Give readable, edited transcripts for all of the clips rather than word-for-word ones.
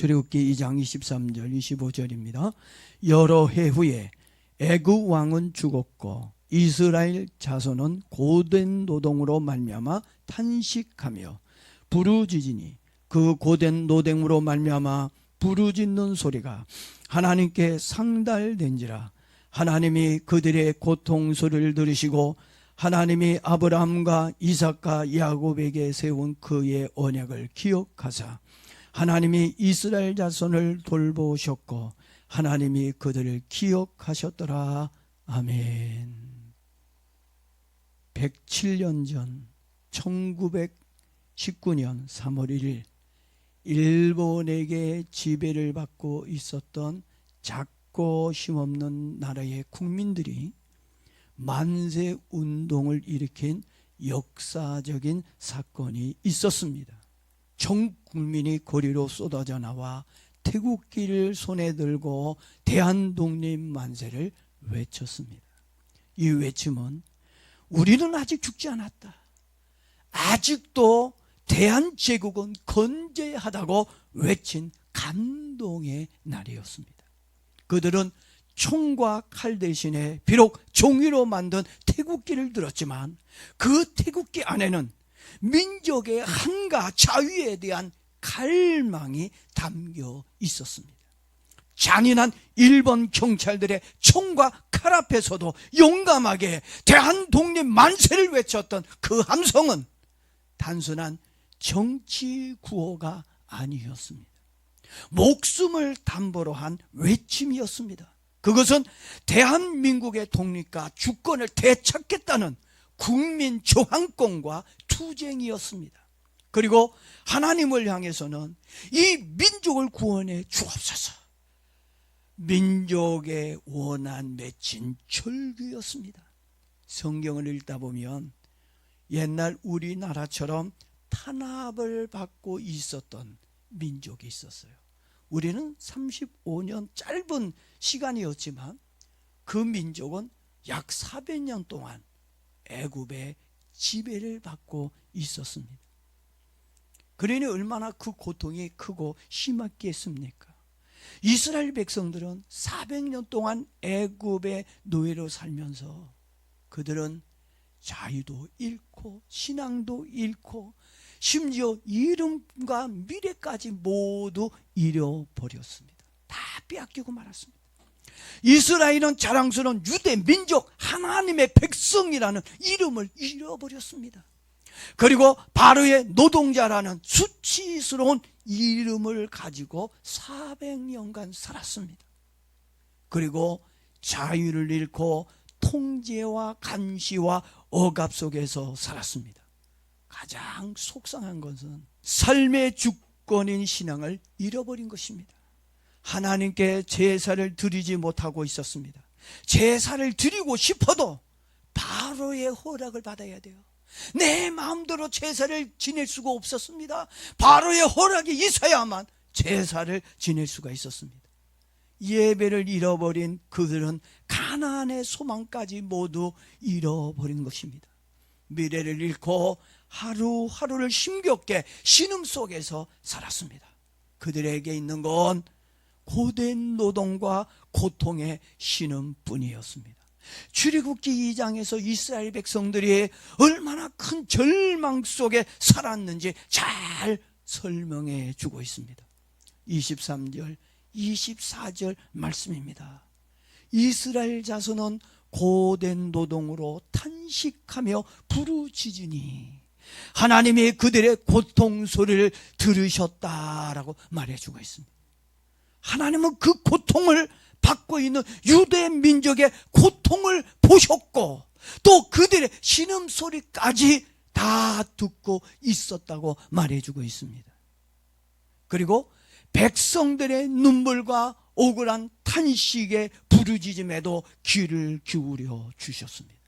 출애굽기 2장 23절 25절입니다. 여러 해 후에 애굽 왕은 죽었고 이스라엘 자손은 고된 노동으로 말미암아 탄식하며 부르짖으니 그 고된 노동으로 말미암아 부르짖는 소리가 하나님께 상달된지라. 하나님이 그들의 고통 소리를 들으시고 하나님이 아브라함과 이삭과 야곱에게 세운 그의 언약을 기억하사 하나님이 이스라엘 자손을 돌보셨고 하나님이 그들을 기억하셨더라. 아멘. 107년 전 1919년 3월 1일 일본에게 지배를 받고 있었던 작고 힘없는 나라의 국민들이 만세 운동을 일으킨 역사적인 사건이 있었습니다. 전 국민이 거리로 쏟아져 나와 태국기를 손에 들고 대한독립 만세를 외쳤습니다. 이 외침은 우리는 아직 죽지 않았다, 아직도 대한제국은 건재하다고 외친 감동의 날이었습니다. 그들은 총과 칼 대신에 비록 종이로 만든 태국기를 들었지만 그 태국기 안에는 민족의 한가 자유에 대한 갈망이 담겨 있었습니다. 잔인한 일본 경찰들의 총과 칼 앞에서도 용감하게 대한독립 만세를 외쳤던 그 함성은 단순한 정치 구호가 아니었습니다. 목숨을 담보로 한 외침이었습니다. 그것은 대한민국의 독립과 주권을 되찾겠다는 국민 저항권과 투쟁이었습니다. 그리고 하나님을 향해서는 이 민족을 구원해 주옵소서, 민족의 원한 맺힌 절규였습니다. 성경을 읽다 보면 옛날 우리나라처럼 탄압을 받고 있었던 민족이 있었어요. 우리는 35년 짧은 시간이었지만 그 민족은 약 400년 동안 애굽의 지배를 받고 있었습니다. 그러니 얼마나 그 고통이 크고 심했겠습니까? 이스라엘 백성들은 400년 동안 애굽의 노예로 살면서 그들은 자유도 잃고 신앙도 잃고 심지어 이름과 미래까지 모두 잃어버렸습니다. 다 빼앗기고 말았습니다. 이스라엘은 자랑스러운 유대 민족 하나님의 백성이라는 이름을 잃어버렸습니다. 그리고 바로의 노동자라는 수치스러운 이름을 가지고 400년간 살았습니다. 그리고 자유를 잃고 통제와 감시와 억압 속에서 살았습니다. 가장 속상한 것은 삶의 주권인 신앙을 잃어버린 것입니다. 하나님께 제사를 드리지 못하고 있었습니다. 제사를 드리고 싶어도 바로의 허락을 받아야 돼요. 내 마음대로 제사를 지낼 수가 없었습니다. 바로의 허락이 있어야만 제사를 지낼 수가 있었습니다. 예배를 잃어버린 그들은 가나안의 소망까지 모두 잃어버린 것입니다. 미래를 잃고 하루하루를 힘겹게 신음 속에서 살았습니다. 그들에게 있는 건 고된 노동과 고통의 신음뿐이었습니다. 출애굽기 2장에서 이스라엘 백성들이 얼마나 큰 절망 속에 살았는지 잘 설명해 주고 있습니다. 23절 24절 말씀입니다. 이스라엘 자손은 고된 노동으로 탄식하며 부르짖으니 하나님이 그들의 고통 소리를 들으셨다라고 말해주고 있습니다. 하나님은 그 고통을 받고 있는 유대 민족의 고통을 보셨고 또 그들의 신음소리까지 다 듣고 있었다고 말해주고 있습니다. 그리고 백성들의 눈물과 억울한 탄식의 부르짖음에도 귀를 기울여 주셨습니다.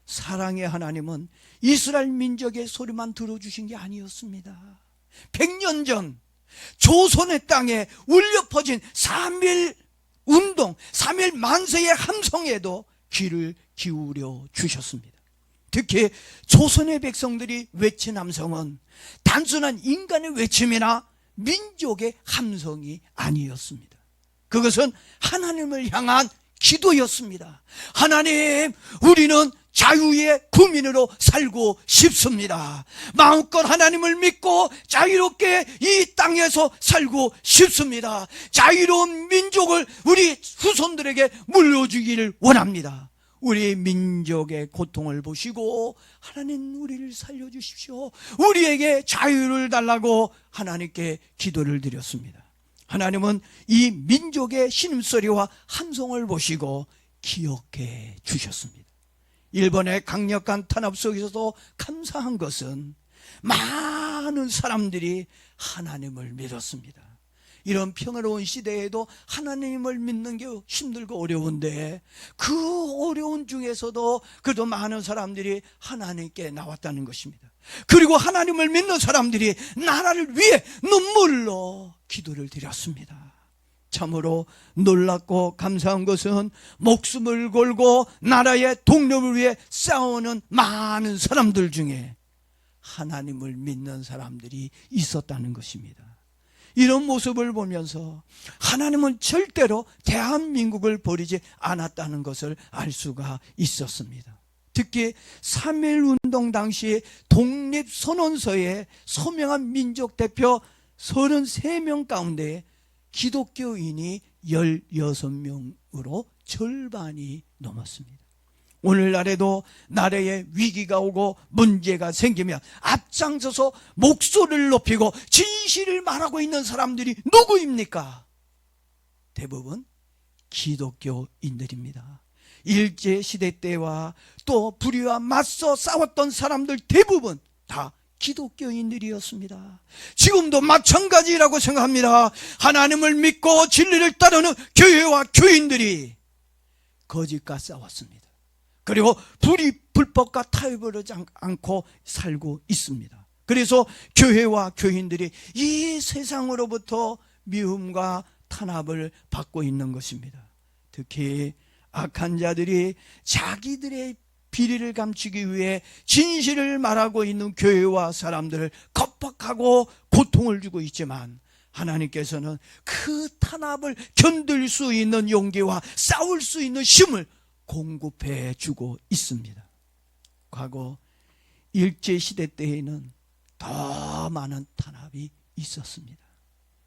사랑의 하나님은 이스라엘 민족의 소리만 들어주신 게 아니었습니다. 100년 전 조선의 땅에 울려 퍼진 3.1 운동, 3.1 만세의 함성에도 귀를 기울여 주셨습니다. 특히 조선의 백성들이 외친 함성은 단순한 인간의 외침이나 민족의 함성이 아니었습니다. 그것은 하나님을 향한 기도였습니다. 하나님, 우리는 자유의 국민으로 살고 싶습니다. 마음껏 하나님을 믿고 자유롭게 이 땅에서 살고 싶습니다. 자유로운 민족을 우리 후손들에게 물려주기를 원합니다. 우리 민족의 고통을 보시고 하나님, 우리를 살려주십시오. 우리에게 자유를 달라고 하나님께 기도를 드렸습니다. 하나님은 이 민족의 신음소리와 함성을 보시고 기억해 주셨습니다. 일본의 강력한 탄압 속에서도 감사한 것은 많은 사람들이 하나님을 믿었습니다. 이런 평화로운 시대에도 하나님을 믿는 게 힘들고 어려운데 그 어려운 중에서도 그래도 많은 사람들이 하나님께 나왔다는 것입니다. 그리고 하나님을 믿는 사람들이 나라를 위해 눈물로 기도를 드렸습니다. 참으로 놀랍고 감사한 것은 목숨을 걸고 나라의 독립을 위해 싸우는 많은 사람들 중에 하나님을 믿는 사람들이 있었다는 것입니다. 이런 모습을 보면서 하나님은 절대로 대한민국을 버리지 않았다는 것을 알 수가 있었습니다. 특히 3.1운동 당시 독립선언서에 서명한 민족 대표 33명 가운데 기독교인이 16명으로 절반이 넘었습니다. 오늘날에도 나라에 위기가 오고 문제가 생기면 앞장서서 목소리를 높이고 진실을 말하고 있는 사람들이 누구입니까? 대부분 기독교인들입니다. 일제시대 때와 또 불의와 맞서 싸웠던 사람들 대부분 다 기독교인들이었습니다. 지금도 마찬가지라고 생각합니다. 하나님을 믿고 진리를 따르는 교회와 교인들이 거짓과 싸웠습니다. 그리고 불법과 타협을 하지 않고 살고 있습니다. 그래서 교회와 교인들이 이 세상으로부터 미움과 탄압을 받고 있는 것입니다. 특히 악한 자들이 자기들의 비리를 감추기 위해 진실을 말하고 있는 교회와 사람들을 겁박하고 고통을 주고 있지만 하나님께서는 그 탄압을 견딜 수 있는 용기와 싸울 수 있는 힘을 공급해 주고 있습니다. 과거 일제시대 때에는 더 많은 탄압이 있었습니다.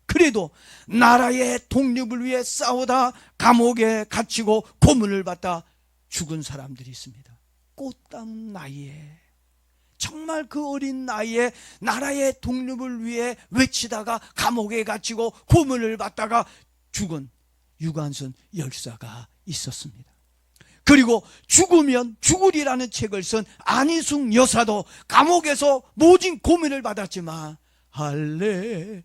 그래도 나라의 독립을 위해 싸우다 감옥에 갇히고 고문을 받다 죽은 사람들이 있습니다. 꽃담 나이에, 정말 그 어린 나이에 나라의 독립을 위해 외치다가 감옥에 갇히고 고문을 받다가 죽은 유관순 열사가 있었습니다. 그리고 죽으면 죽으리라는 책을 쓴 안희숙 여사도 감옥에서 모진 고문을 받았지만 할렐루야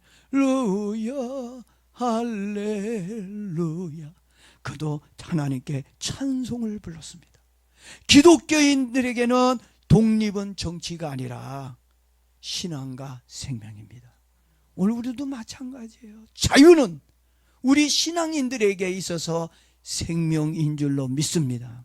할렐루야 그도 하나님께 찬송을 불렀습니다. 기독교인들에게는 독립은 정치가 아니라 신앙과 생명입니다. 오늘 우리도 마찬가지예요. 자유는 우리 신앙인들에게 있어서 생명인 줄로 믿습니다.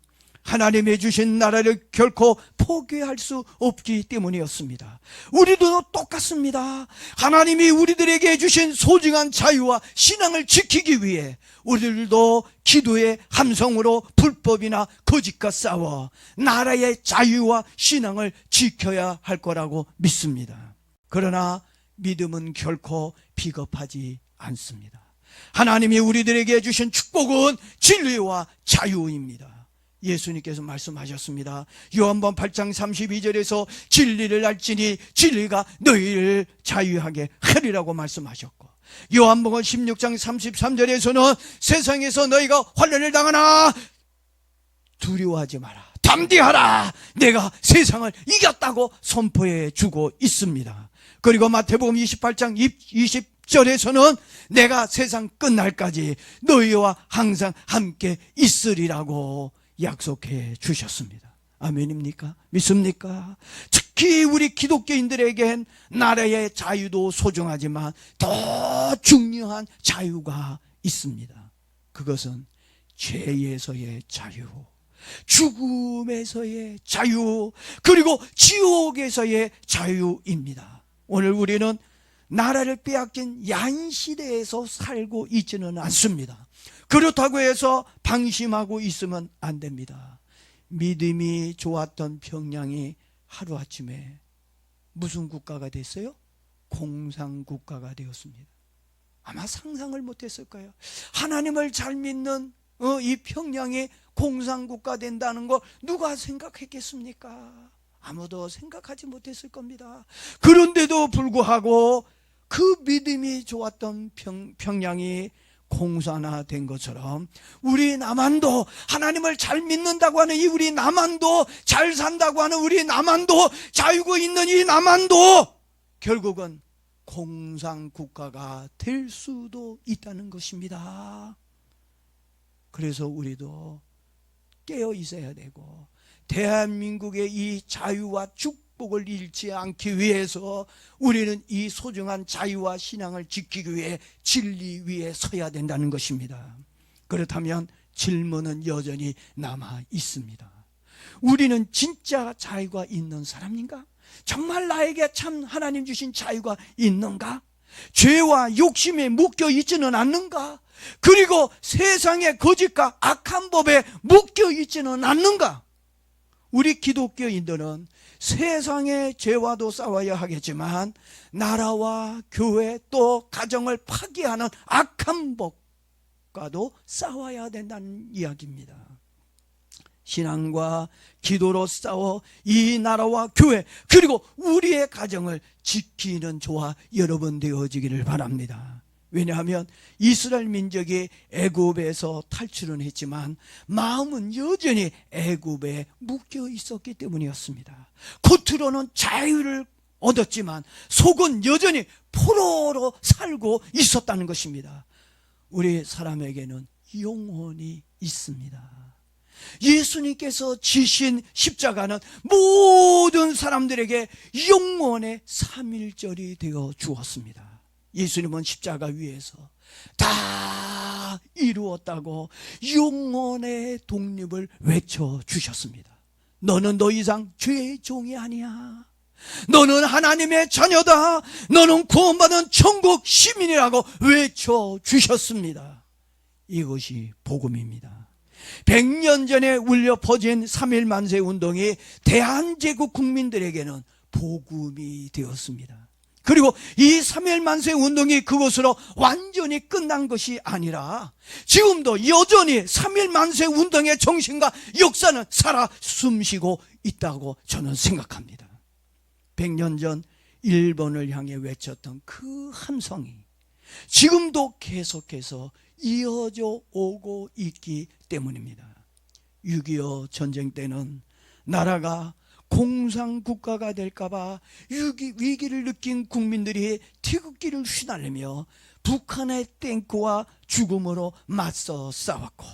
하나님이 주신 나라를 결코 포기할 수 없기 때문이었습니다. 우리도 똑같습니다. 하나님이 우리들에게 주신 소중한 자유와 신앙을 지키기 위해 우리들도 기도의 함성으로 불법이나 거짓과 싸워 나라의 자유와 신앙을 지켜야 할 거라고 믿습니다. 그러나 믿음은 결코 비겁하지 않습니다. 하나님이 우리들에게 주신 축복은 진리와 자유입니다. 예수님께서 말씀하셨습니다. 요한복음 8장 32절에서 진리를 알지니 진리가 너희를 자유하게 하리라고 말씀하셨고, 요한복음 16장 33절에서는 세상에서 너희가 환난을 당하나 두려워하지 마라, 담대하라, 내가 세상을 이겼다고 선포해 주고 있습니다. 그리고 마태복음 28장 20절에서는 내가 세상 끝날까지 너희와 항상 함께 있으리라고 약속해 주셨습니다. 아멘입니까? 믿습니까? 특히 우리 기독교인들에겐 나라의 자유도 소중하지만 더 중요한 자유가 있습니다. 그것은 죄에서의 자유, 죽음에서의 자유, 그리고 지옥에서의 자유입니다. 오늘 우리는 나라를 빼앗긴 야인시대에서 살고 있지는 않습니다. 그렇다고 해서 방심하고 있으면 안 됩니다. 믿음이 좋았던 평양이 하루아침에 무슨 국가가 됐어요? 공산국가가 되었습니다. 아마 상상을 못했을 거예요. 하나님을 잘 믿는 이 평양이 공산국가 된다는 거 누가 생각했겠습니까? 아무도 생각하지 못했을 겁니다. 그런데도 불구하고 그 믿음이 좋았던 평양이 공산화된 것처럼 우리 남한도, 하나님을 잘 믿는다고 하는 이 우리 남한도, 잘 산다고 하는 우리 남한도, 자유고 있는 이 남한도 결국은 공산국가가 될 수도 있다는 것입니다. 그래서 우리도 깨어 있어야 되고, 대한민국의 이 자유와 축복을 잃지 않기 위해서 우리는 이 소중한 자유와 신앙을 지키기 위해 진리 위에 서야 된다는 것입니다. 그렇다면 질문은 여전히 남아 있습니다. 우리는 진짜 자유가 있는 사람인가? 정말 나에게 참 하나님 주신 자유가 있는가? 죄와 욕심에 묶여 있지는 않는가? 그리고 세상의 거짓과 악한 법에 묶여 있지는 않는가? 우리 기독교인들은 세상의 죄와도 싸워야 하겠지만 나라와 교회 또 가정을 파괴하는 악한 법과도 싸워야 된다는 이야기입니다. 신앙과 기도로 싸워 이 나라와 교회 그리고 우리의 가정을 지키는 저와 여러분 되어지기를 바랍니다. 왜냐하면 이스라엘 민족이 애굽에서 탈출은 했지만 마음은 여전히 애굽에 묶여 있었기 때문이었습니다. 겉으로는 자유를 얻었지만 속은 여전히 포로로 살고 있었다는 것입니다. 우리 사람에게는 영혼이 있습니다. 예수님께서 지신 십자가는 모든 사람들에게 영원의 삼일절이 되어 주었습니다. 예수님은 십자가 위에서 다 이루었다고 영혼의 독립을 외쳐주셨습니다. 너는 더 이상 죄의 종이 아니야. 너는 하나님의 자녀다. 너는 구원받은 천국 시민이라고 외쳐주셨습니다. 이것이 복음입니다. 100년 전에 울려 퍼진 3.1 만세 운동이 대한제국 국민들에게는 복음이 되었습니다. 그리고 이 3.1 만세 운동이 그것으로 완전히 끝난 것이 아니라 지금도 여전히 3.1 만세 운동의 정신과 역사는 살아 숨쉬고 있다고 저는 생각합니다. 100년 전 일본을 향해 외쳤던 그 함성이 지금도 계속해서 이어져 오고 있기 때문입니다. 6.25 전쟁 때는 나라가 공산국가가 될까봐 위기를 느낀 국민들이 태극기를 휘날리며 북한의 탱크와 죽음으로 맞서 싸웠고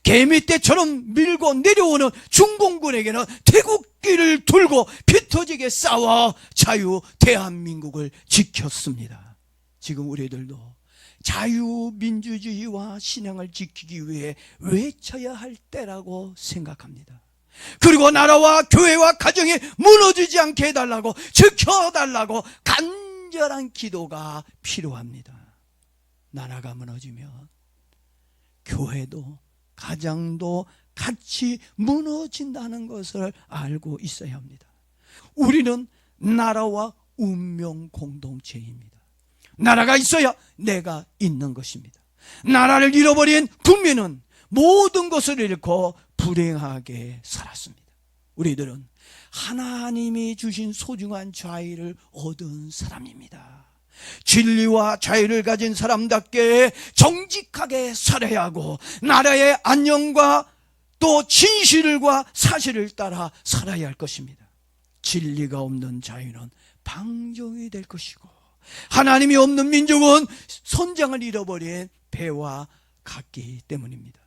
개미떼처럼 밀고 내려오는 중공군에게는 태극기를 들고 피 터지게 싸워 자유 대한민국을 지켰습니다. 지금 우리들도 자유민주주의와 신앙을 지키기 위해 외쳐야 할 때라고 생각합니다. 그리고 나라와 교회와 가정이 무너지지 않게 해달라고, 지켜달라고 간절한 기도가 필요합니다. 나라가 무너지면 교회도 가정도 같이 무너진다는 것을 알고 있어야 합니다. 우리는 나라와 운명 공동체입니다. 나라가 있어야 내가 있는 것입니다. 나라를 잃어버린 국민은 모든 것을 잃고 불행하게 살았습니다. 우리들은 하나님이 주신 소중한 자유를 얻은 사람입니다. 진리와 자유를 가진 사람답게 정직하게 살아야 하고 나라의 안녕과 또 진실과 사실을 따라 살아야 할 것입니다. 진리가 없는 자유는 방종이 될 것이고 하나님이 없는 민족은 선장을 잃어버린 배와 같기 때문입니다.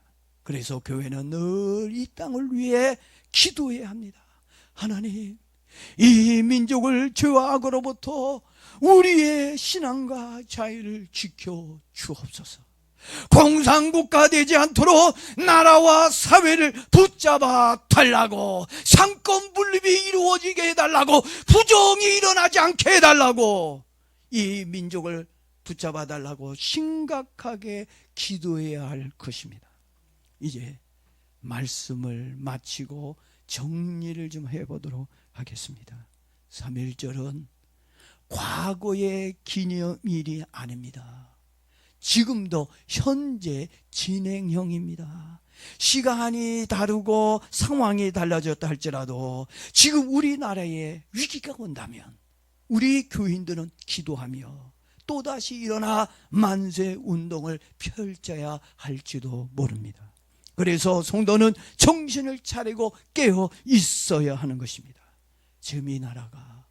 그래서 교회는 늘 이 땅을 위해 기도해야 합니다. 하나님, 이 민족을 죄와 악으로부터 우리의 신앙과 자유를 지켜 주옵소서. 공산국가 되지 않도록 나라와 사회를 붙잡아 달라고, 상권 분립이 이루어지게 해달라고, 부정이 일어나지 않게 해달라고, 이 민족을 붙잡아 달라고 심각하게 기도해야 할 것입니다. 이제 말씀을 마치고 정리를 좀 해보도록 하겠습니다. 3.1절은 과거의 기념일이 아닙니다. 지금도 현재 진행형입니다. 시간이 다르고 상황이 달라졌다 할지라도 지금 우리나라에 위기가 온다면 우리 교인들은 기도하며 또다시 일어나 만세 운동을 펼쳐야 할지도 모릅니다. 그래서 성도는 정신을 차리고 깨어 있어야 하는 것입니다. 지금 이 나라가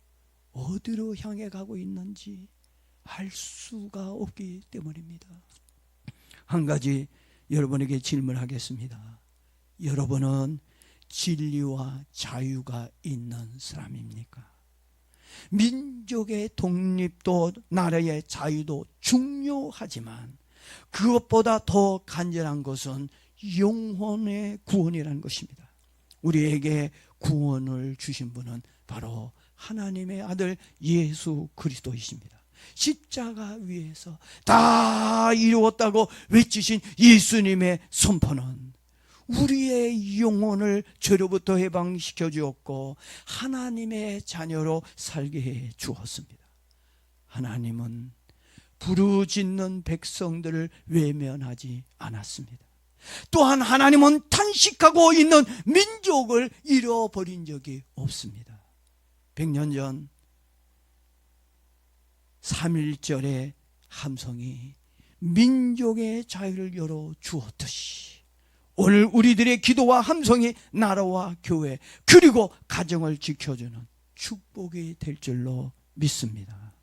어디로 향해 가고 있는지 알 수가 없기 때문입니다. 한 가지 여러분에게 질문하겠습니다. 여러분은 진리와 자유가 있는 사람입니까? 민족의 독립도 나라의 자유도 중요하지만 그것보다 더 간절한 것은 영혼의 구원이라는 것입니다. 우리에게 구원을 주신 분은 바로 하나님의 아들 예수 그리스도이십니다. 십자가 위에서 다 이루었다고 외치신 예수님의 선포는 우리의 영혼을 죄로부터 해방시켜 주었고 하나님의 자녀로 살게 해 주었습니다. 하나님은 부르짖는 백성들을 외면하지 않았습니다. 또한 하나님은 탄식하고 있는 민족을 잃어버린 적이 없습니다. 100년 전 3.1절의 함성이 민족의 자유를 열어 주었듯이 오늘 우리들의 기도와 함성이 나라와 교회 그리고 가정을 지켜주는 축복이 될 줄로 믿습니다.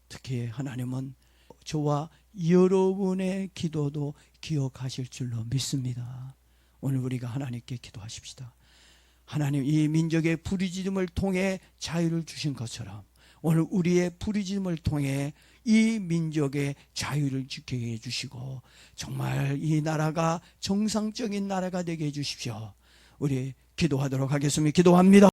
특히 하나님은 저와 여러분의 기도도 기억하실 줄로 믿습니다. 오늘 우리가 하나님께 기도하십시다. 하나님, 이 민족의 부르짖음을 통해 자유를 주신 것처럼 오늘 우리의 부르짖음을 통해 이 민족의 자유를 지키게 해주시고 정말 이 나라가 정상적인 나라가 되게 해주십시오. 우리 기도하도록 하겠습니다. 기도합니다.